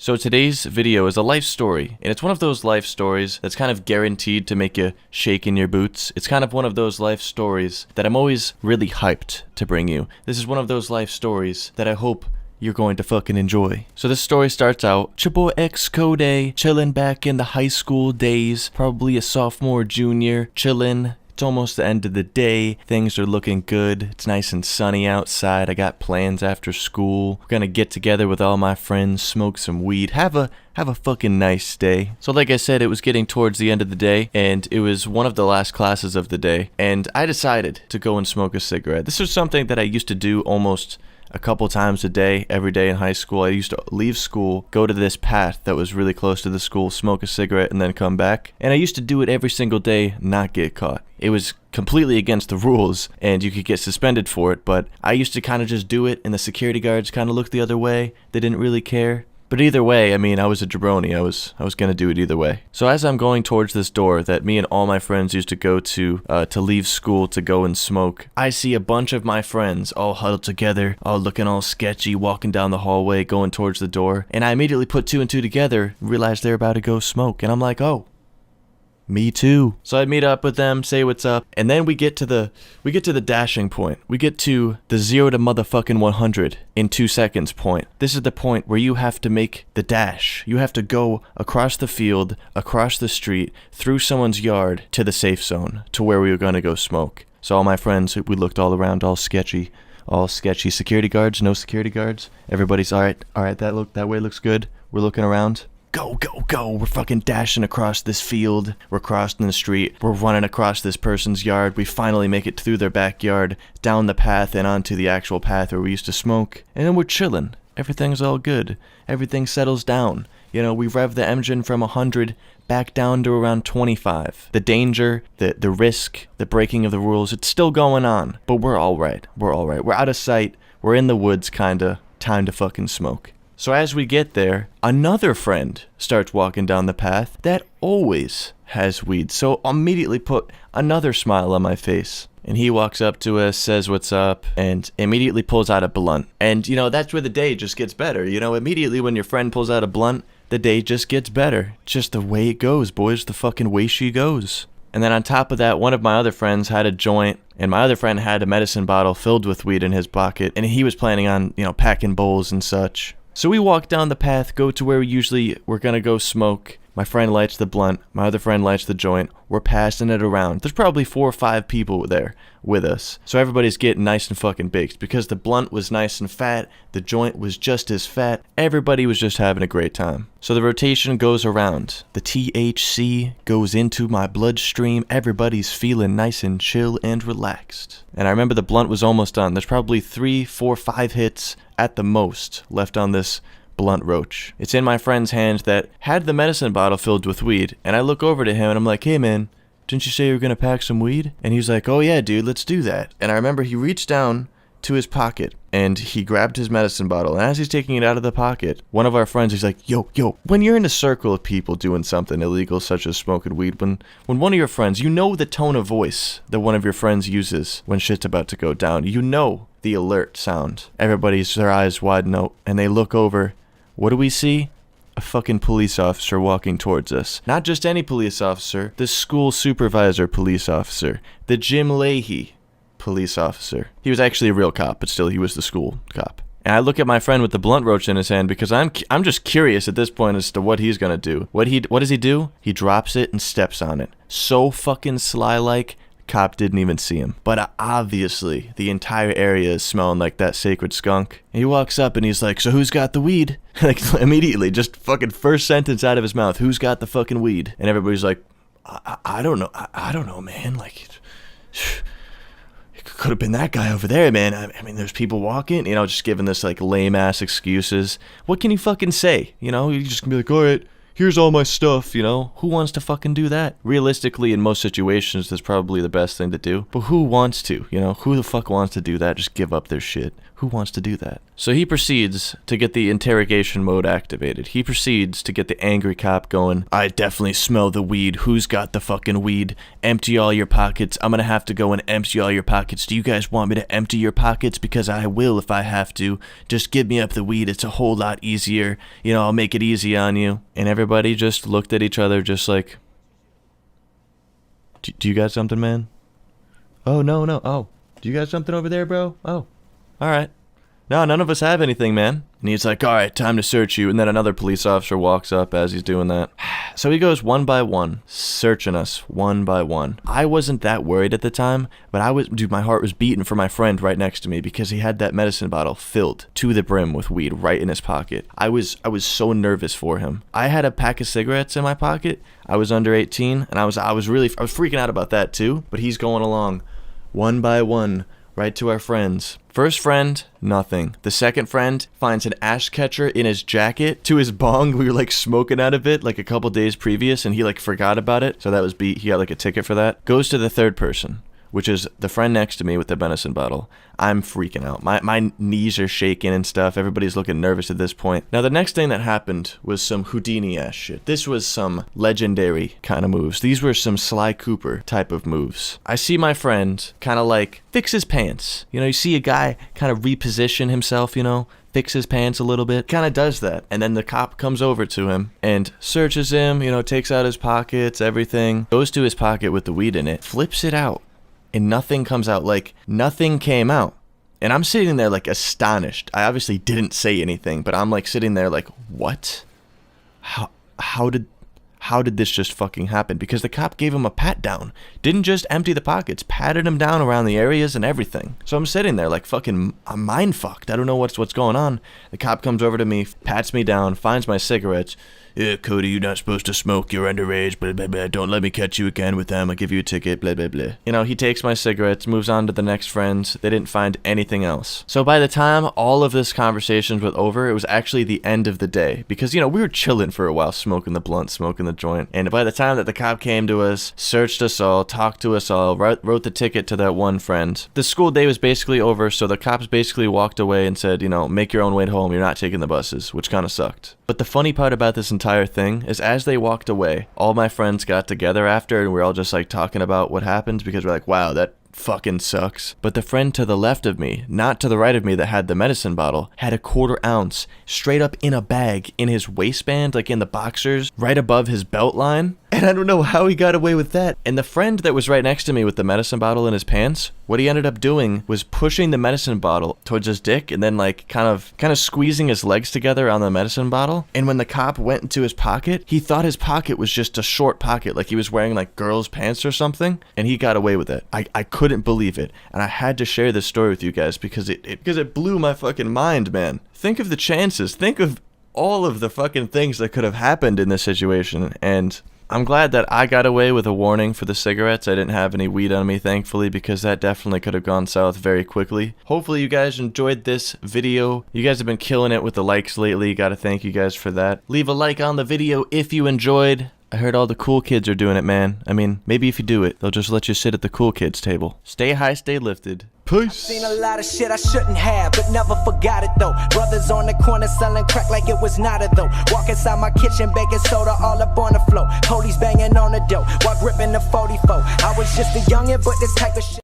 So today's video is a life story, and it's one of those life stories that's kind of guaranteed to make you shake in your boots. It's kind of one of those life stories that I'm always really hyped to bring you. This is one of those life stories that I hope you're going to fucking enjoy. So this story starts out, your boy xCodeh, chilling back in the high school days, probably a sophomore, junior, chilling. It's almost the end of the day. Things are looking good. It's nice and sunny outside. I got plans after school. We're gonna get together with all my friends, smoke some weed, have a fucking nice day. So like I said, it was getting towards the end of the day, and it was one of the last classes of the day, and I decided to go and smoke a cigarette. This was something that I used to do almost a couple times a day, every day in high school. I used to leave school, go to this path that was really close to the school, smoke a cigarette, and then come back. And I used to do it every single day, not get caught. It was completely against the rules, and you could get suspended for it, but I used to kind of just do it, and the security guards kind of looked the other way. They didn't really care. But either way, I mean, I was a jabroni. I was gonna do it either way. So as I'm going towards this door that me and all my friends used to go to leave school to go and smoke, I see a bunch of my friends all huddled together, all looking all sketchy, walking down the hallway, going towards the door. And I immediately put two and two together, realized they're about to go smoke. And I'm like, oh, me too. So I meet up with them, say what's up, and then we get to the dashing point. We get to the 0 to motherfucking 100 in 2 seconds point. This is the point where you have to make the dash. You have to go across the field, across the street, through someone's yard to the safe zone, to where we were gonna go smoke. So all my friends, we looked all around, all sketchy. Security guards, no security guards. Everybody's all right, that way looks good. We're looking around. Go, go, go. We're fucking dashing across this field. We're crossing the street. We're running across this person's yard. We finally make it through their backyard, down the path and onto the actual path where we used to smoke. And then we're chilling. Everything's all good. Everything settles down. You know, we rev the engine from 100 back down to around 25. The danger, the risk, the breaking of the rules, it's still going on. But we're all right. We're all right. We're out of sight. We're in the woods, kinda. Time to fucking smoke. So as we get there, another friend starts walking down the path that always has weed. So immediately put another smile on my face. And he walks up to us, says what's up, and immediately pulls out a blunt. And, you know, that's where the day just gets better. You know, immediately when your friend pulls out a blunt, the day just gets better. Just the way it goes, boys, the fucking way she goes. And then on top of that, one of my other friends had a joint, and my other friend had a medicine bottle filled with weed in his pocket, and he was planning on, you know, packing bowls and such. So we walk down the path, go to where we're gonna go smoke. My friend lights the blunt, my other friend lights the joint. We're passing it around. There's probably 4 or 5 people there with us. So everybody's getting nice and fucking baked because the blunt was nice and fat, the joint was just as fat. Everybody was just having a great time. So the rotation goes around. The THC goes into my bloodstream. Everybody's feeling nice and chill and relaxed. And I remember the blunt was almost done. There's probably 3, 4, 5 hits at the most left on this blunt roach. It's in my friend's hand that had the medicine bottle filled with weed, and I look over to him and I'm like, hey man, didn't you say you were gonna pack some weed? And he's like, oh yeah dude, let's do that. And I remember he reached down to his pocket and he grabbed his medicine bottle, and as he's taking it out of the pocket, one of our friends is like, yo, when you're in a circle of people doing something illegal such as smoking weed, when one of your friends, you know the tone of voice that one of your friends uses when shit's about to go down, you know the alert sound. Everybody's their eyes widen out and they look over. What do we see? A fucking police officer walking towards us. Not just any police officer, the school supervisor police officer, the Jim Leahy police officer. He was actually a real cop, but still he was the school cop. And I look at my friend with the blunt roach in his hand because I'm just curious at this point as to what he's gonna do. What does he do? He drops it and steps on it. So fucking sly-like. Cop didn't even see him. But obviously, the entire area is smelling like that sacred skunk. And he walks up and he's like, so who's got the weed? Like, immediately, just fucking first sentence out of his mouth, who's got the fucking weed? And everybody's like, I don't know. I don't know, man. Like, it could have been that guy over there, man. I mean, there's people walking, you know, just giving this, like, lame-ass excuses. What can you fucking say? You know, you just can be like, all right, here's all my stuff, you know? Who wants to fucking do that? Realistically, in most situations, that's probably the best thing to do. But who wants to, you know? Who the fuck wants to do that? Just give up their shit. Who wants to do that? So he proceeds to get the interrogation mode activated. He proceeds to get the angry cop going. I definitely smell the weed. Who's got the fucking weed? Empty all your pockets. I'm gonna have to go and empty all your pockets. Do you guys want me to empty your pockets? Because I will if I have to. Just give me up the weed. It's a whole lot easier. You know, I'll make it easy on you. And everybody just looked at each other just like, do you got something, man? Oh, no. Oh, do you got something over there, bro? Oh, all right. No, none of us have anything, man. And he's like, all right, time to search you. And then another police officer walks up as he's doing that. So he goes one by one, searching us one by one. I wasn't that worried at the time, but dude, my heart was beating for my friend right next to me because he had that medicine bottle filled to the brim with weed right in his pocket. I was so nervous for him. I had a pack of cigarettes in my pocket. I was under 18, and I was freaking out about that too. But he's going along one by one, right to our friends. First friend, nothing. The second friend finds an ash catcher in his jacket to his bong. We were like smoking out of it like a couple days previous, and he like forgot about it. So that was beat. He got like a ticket for that. Goes to the third person, which is the friend next to me with the medicine bottle. I'm freaking out. My knees are shaking and stuff. Everybody's looking nervous at this point. Now, the next thing that happened was some Houdini-ass shit. This was some legendary kind of moves. These were some Sly Cooper type of moves. I see my friend kind of like fix his pants. You know, you see a guy kind of reposition himself, you know, fix his pants a little bit, kind of does that. And then the cop comes over to him and searches him, you know, takes out his pockets, everything, goes to his pocket with the weed in it, flips it out. And nothing comes out, like nothing came out. And I'm sitting there like astonished. I obviously didn't say anything, but I'm like sitting there like, what? How did this just fucking happen? Because the cop gave him a pat down. Didn't just empty the pockets, patted him down around the areas and everything. So I'm sitting there like fucking, I'm mind fucked. I don't know what's going on. The cop comes over to me, pats me down, finds my cigarettes. Yeah, Cody, you're not supposed to smoke. You're underage. Blah, blah, blah. Don't let me catch you again with them. I'll give you a ticket. Blah, blah, blah. You know, he takes my cigarettes, moves on to the next friends. They didn't find anything else. So by the time all of this conversation was over, it was actually the end of the day. Because, you know, we were chilling for a while, smoking the blunt, smoking the joint. And by the time that the cop came to us, searched us all, talked to us all, wrote the ticket to that one friend, the school day was basically over. So the cops basically walked away and said, you know, make your own way home. You're not taking the buses, which kind of sucked. But the funny part about this entire thing is as they walked away, all my friends got together after and we're all just like talking about what happened because we're like, wow, that fucking sucks. But the friend to the left of me, not to the right of me that had the medicine bottle, had a 1/4 ounce straight up in a bag in his waistband, like in the boxers, right above his belt line. And I don't know how he got away with that. And the friend that was right next to me with the medicine bottle in his pants, what he ended up doing was pushing the medicine bottle towards his dick and then like kind of squeezing his legs together on the medicine bottle. And when the cop went into his pocket, he thought his pocket was just a short pocket, like he was wearing like girls' pants or something, and he got away with it. I couldn't believe it. And I had to share this story with you guys because it blew my fucking mind, man. Think of the chances. Think of all of the fucking things that could have happened in this situation. And I'm glad that I got away with a warning for the cigarettes. I didn't have any weed on me, thankfully, because that definitely could have gone south very quickly. Hopefully you guys enjoyed this video. You guys have been killing it with the likes lately. Gotta thank you guys for that. Leave a like on the video if you enjoyed. I heard all the cool kids are doing it, man. I mean, maybe if you do it, they'll just let you sit at the cool kids table. Stay high, stay lifted. Peace. Seen a lot of shit I shouldn't have, but never forgot it though. Brothers on the corner selling crack like it was not a though. Walk inside my kitchen, baking soda all up on the floor. Police banging on the door while gripping the 44. I was just a youngin', but this type of shit.